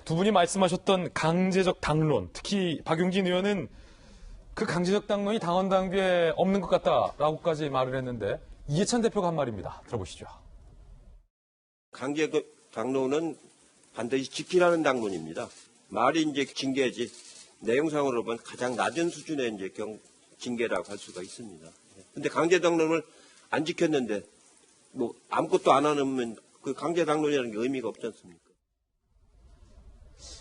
두 분이 말씀하셨던 강제적 당론, 특히 박용진 의원은 그 강제적 당론이 당원 당규에 없는 것 같다라고까지 말을 했는데 이해찬 대표가 한 말입니다. 들어보시죠. 강제적 당론은 반드시 지키라는 당론입니다. 말이 이제 징계지 내용상으로 보면 가장 낮은 수준의 이제 징계라고 할 수가 있습니다. 근데 강제 당론을 안 지켰는데 뭐 아무것도 안 하면 그 강제 당론이라는 게 의미가 없지 않습니까?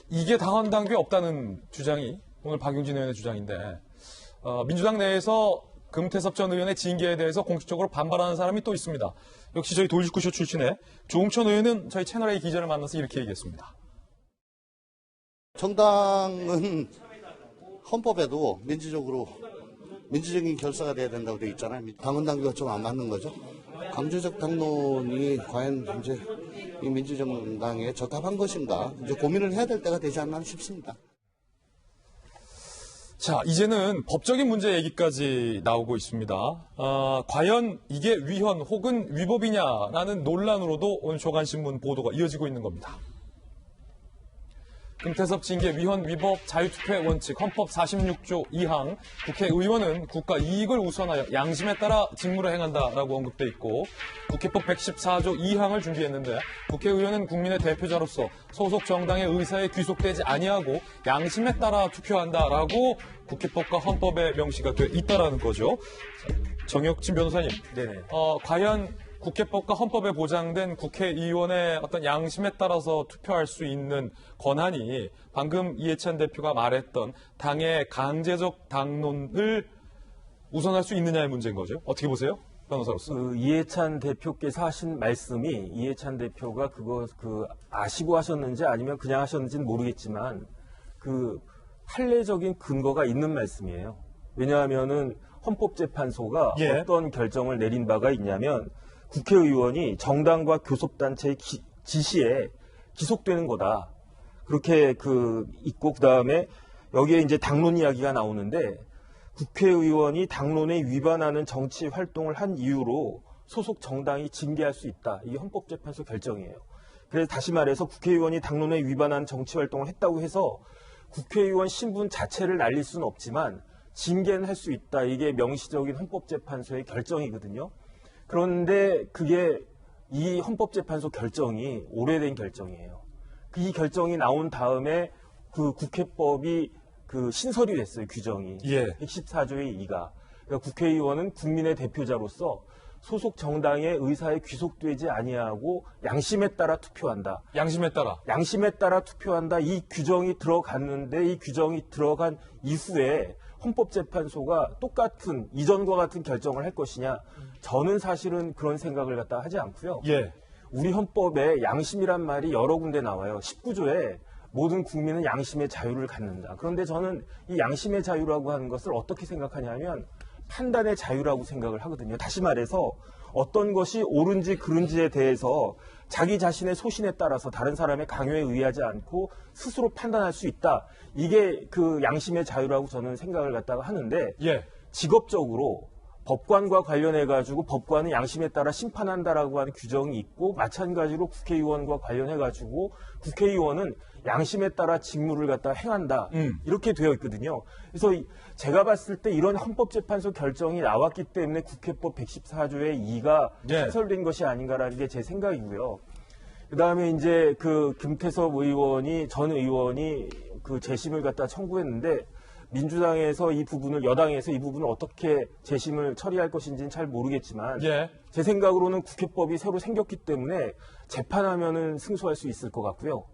이게 당원 당규에 없다는 주장이 오늘 박용진 의원의 주장인데 민주당 내에서 금태섭 전 의원의 징계에 대해서 공식적으로 반발하는 사람이 또 있습니다. 역시 저희 돌직구쇼 출신의 조홍천 의원은 저희 채널A 기자를 만나서 이렇게 얘기했습니다. 정당은 헌법에도 민주적인 결사가 돼야 된다고 되어 있잖아요. 당원 당규가 좀 안 맞는 거죠. 강제적 당론이 과연 이제 이 민주정당에 적합한 것인가 이제 고민을 해야 될 때가 되지 않나 싶습니다. 자, 이제는 법적인 문제 얘기까지 나오고 있습니다. 과연 이게 위헌 혹은 위법이냐라는 논란으로도 오늘 조간신문 보도가 이어지고 있는 겁니다. 금태섭 징계 위헌 위법 자유투표의 원칙 헌법 46조 2항 국회의원은 국가 이익을 우선하여 양심에 따라 직무를 행한다라고 언급돼 있고 국회법 114조 2항을 준비했는데 국회의원은 국민의 대표자로서 소속 정당의 의사에 귀속되지 아니하고 양심에 따라 투표한다라고 국회법과 헌법에 명시가 돼 있다라는 거죠. 정혁진 변호사님, 네네. 과연 국회법과 헌법에 보장된 국회의원의 어떤 양심에 따라서 투표할 수 있는 권한이 방금 이해찬 대표가 말했던 당의 강제적 당론을 우선할 수 있느냐의 문제인 거죠. 어떻게 보세요? 변호사로서. 이해찬 대표께서 하신 말씀이 이해찬 대표가 아시고 하셨는지 아니면 그냥 하셨는지는 모르겠지만 판례적인 근거가 있는 말씀이에요. 왜냐하면은 헌법재판소가 어떤 결정을 내린 바가 있냐면 국회의원이 정당과 교섭단체의 지시에 기속되는 거다. 그렇게 있고 그다음에 여기에 이제 당론 이야기가 나오는데 국회의원이 당론에 위반하는 정치 활동을 한 이유로 소속 정당이 징계할 수 있다. 이게 헌법재판소 결정이에요. 그래서 다시 말해서 국회의원이 당론에 위반한 정치 활동을 했다고 해서 국회의원 신분 자체를 날릴 수는 없지만 징계는 할 수 있다. 이게 명시적인 헌법재판소의 결정이거든요. 그런데 그게 이 헌법재판소 결정이 오래된 결정이에요. 이 결정이 나온 다음에 국회법이 신설이 됐어요. 규정이. 114조의 2가. 그러니까 국회의원은 국민의 대표자로서 소속 정당의 의사에 귀속되지 아니하고 양심에 따라 투표한다. 양심에 따라 투표한다. 이 규정이 들어갔는데 이 규정이 들어간 이후에 헌법재판소가 똑같은 이전과 같은 결정을 할 것이냐? 저는 사실은 그런 생각을 갖다 하지 않고요. 우리 헌법에 양심이란 말이 여러 군데 나와요. 19조에 모든 국민은 양심의 자유를 갖는다. 그런데 저는 이 양심의 자유라고 하는 것을 어떻게 생각하냐면 판단의 자유라고 생각을 하거든요. 다시 말해서 어떤 것이 옳은지 그른지에 대해서 자기 자신의 소신에 따라서 다른 사람의 강요에 의하지 않고 스스로 판단할 수 있다. 이게 양심의 자유라고 저는 생각을 갖다가 하는데 직업적으로 법관과 관련해가지고 법관은 양심에 따라 심판한다라고 하는 규정이 있고 마찬가지로 국회의원과 관련해가지고 국회의원은 양심에 따라 직무를 갖다 행한다. 이렇게 되어 있거든요. 그래서 제가 봤을 때 이런 헌법재판소 결정이 나왔기 때문에 국회법 114조의 2가 신설된 것이 아닌가라는 게 제 생각이고요. 그다음에 이제 금태섭 전 의원이 재심을 갖다 청구했는데 민주당에서 이 부분을 여당에서 이 부분을 어떻게 재심을 처리할 것인지는 잘 모르겠지만 제 생각으로는 국회법이 새로 생겼기 때문에 재판하면은 승소할 수 있을 것 같고요.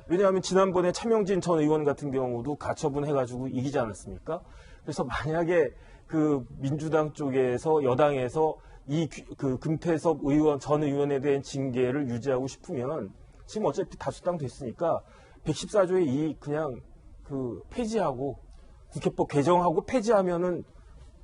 왜냐하면 지난번에 차명진 전 의원 같은 경우도 가처분 해가지고 이기지 않았습니까? 그래서 만약에 민주당 쪽에서 여당에서 이 금태섭 전 의원에 대한 징계를 유지하고 싶으면 지금 어차피 다수당 됐으니까 114조의 2 그냥 폐지하고 국회법 개정하고 폐지하면은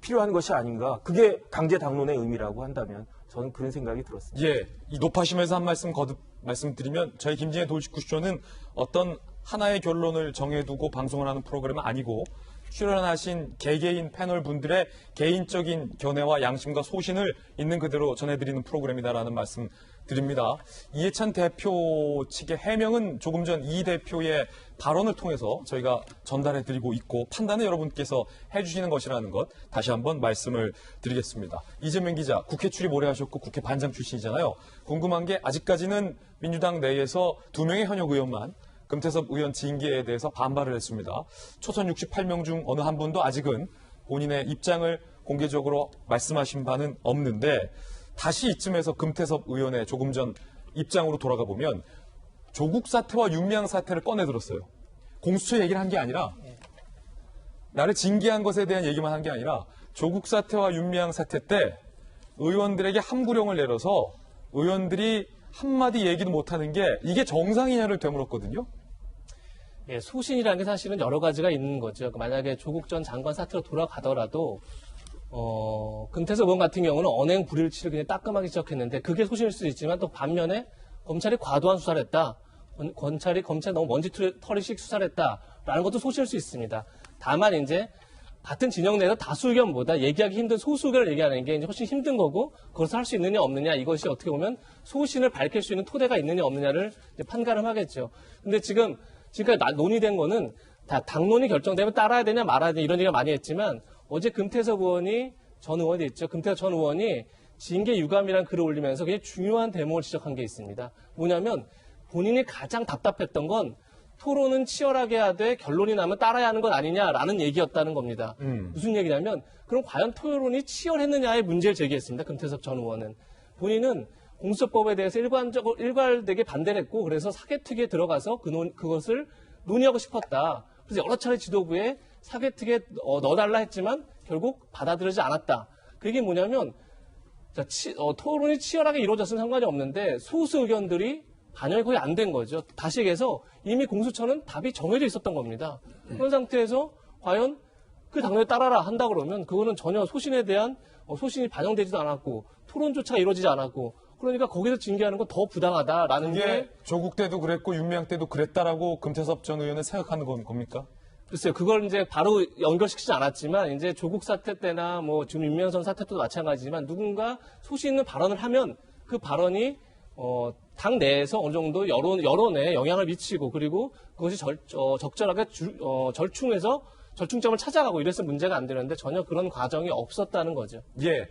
필요한 것이 아닌가. 그게 강제 당론의 의미라고 한다면 저는 그런 생각이 들었습니다. 이 높아심에서 한 말씀 거듭 말씀드리면 저희 김진의 돌직구쇼는 어떤 하나의 결론을 정해두고 방송을 하는 프로그램은 아니고 출연하신 개개인 패널 분들의 개인적인 견해와 양심과 소신을 있는 그대로 전해드리는 프로그램이다라는 말씀 드립니다. 이해찬 대표 측의 해명은 조금 전 이 대표의 발언을 통해서 저희가 전달해 드리고 있고 판단은 여러분께서 해주시는 것이라는 것 다시 한번 말씀을 드리겠습니다. 이재명 기자, 국회 출입 오래 하셨고 국회 반장 출신이잖아요. 궁금한 게 아직까지는 민주당 내에서 2명의 현역 의원만 금태섭 의원 징계에 대해서 반발을 했습니다. 초선 68명 중 어느 한 분도 아직은 본인의 입장을 공개적으로 말씀하신 바는 없는데 다시 이쯤에서 금태섭 의원의 조금 전 입장으로 돌아가 보면 조국 사태와 윤미향 사태를 꺼내 들었어요. 공수처 얘기를 한 게 아니라 나를 징계한 것에 대한 얘기만 한 게 아니라 조국 사태와 윤미향 사태 때 의원들에게 함구령을 내려서 의원들이 한마디 얘기도 못하는 게 이게 정상이냐를 되물었거든요. 예, 소신이라는 게 사실은 여러 가지가 있는 거죠. 만약에 조국 전 장관 사태로 돌아가더라도 금태섭 의원 같은 경우는 언행 불일치를 그냥 따끔하게 지적했는데 그게 소신일 수도 있지만 또 반면에 검찰이 과도한 수사를 했다. 검찰이 너무 먼지털이식 수사를 했다라는 것도 소신일 수 있습니다. 다만 이제 같은 진영 내에서 다수 의견보다 얘기하기 힘든 소수 의견을 얘기하는 게 이제 훨씬 힘든 거고 그것을 할 수 있느냐 없느냐 이것이 어떻게 보면 소신을 밝힐 수 있는 토대가 있느냐 없느냐를 이제 판가름하겠죠. 근데 지금까지 논의된 거는 다 당론이 결정되면 따라야 되냐 말아야 되냐 이런 얘기가 많이 했지만 어제 금태섭 전 의원이 있죠. 금태섭 전 의원이 징계 유감이라는 글을 올리면서 굉장히 중요한 대목을 지적한 게 있습니다. 뭐냐면 본인이 가장 답답했던 건 토론은 치열하게 하되 결론이 나면 따라야 하는 것 아니냐라는 얘기였다는 겁니다. 무슨 얘기냐면 그럼 과연 토론이 치열했느냐의 문제를 제기했습니다. 금태섭 전 의원은. 본인은 공수처법에 대해서 일괄되게 반대를 했고 그래서 사개특위에 들어가서 그것을 논의하고 싶었다. 그래서 여러 차례 지도부에 사개특위에 넣어달라 했지만 결국 받아들이지 않았다. 그게 뭐냐면 토론이 치열하게 이루어졌으면 상관이 없는데 소수 의견들이 반영이 거의 안 된 거죠. 다시 얘기해서 이미 공수처는 답이 정해져 있었던 겁니다. 그런 상태에서 과연 그 당론에 따라라 한다 그러면 그거는 전혀 소신에 대한 소신이 반영되지도 않았고 토론조차 이루어지지 않았고 그러니까 거기서 징계하는 건 더 부당하다라는 이게 게 조국 때도 그랬고 윤미향 때도 그랬다라고 금태섭 전 의원은 생각하는 겁니까? 글쎄요, 그걸 이제 바로 연결시키지 않았지만, 이제 조국 사태 때나 지금 윤미향 전 사태 때도 마찬가지지만, 누군가 소신 있는 발언을 하면 그 발언이, 당 내에서 어느 정도 여론에 영향을 미치고, 그리고 그것이 적절하게 절충점을 찾아가고 이래서 문제가 안 되는데 전혀 그런 과정이 없었다는 거죠. 예.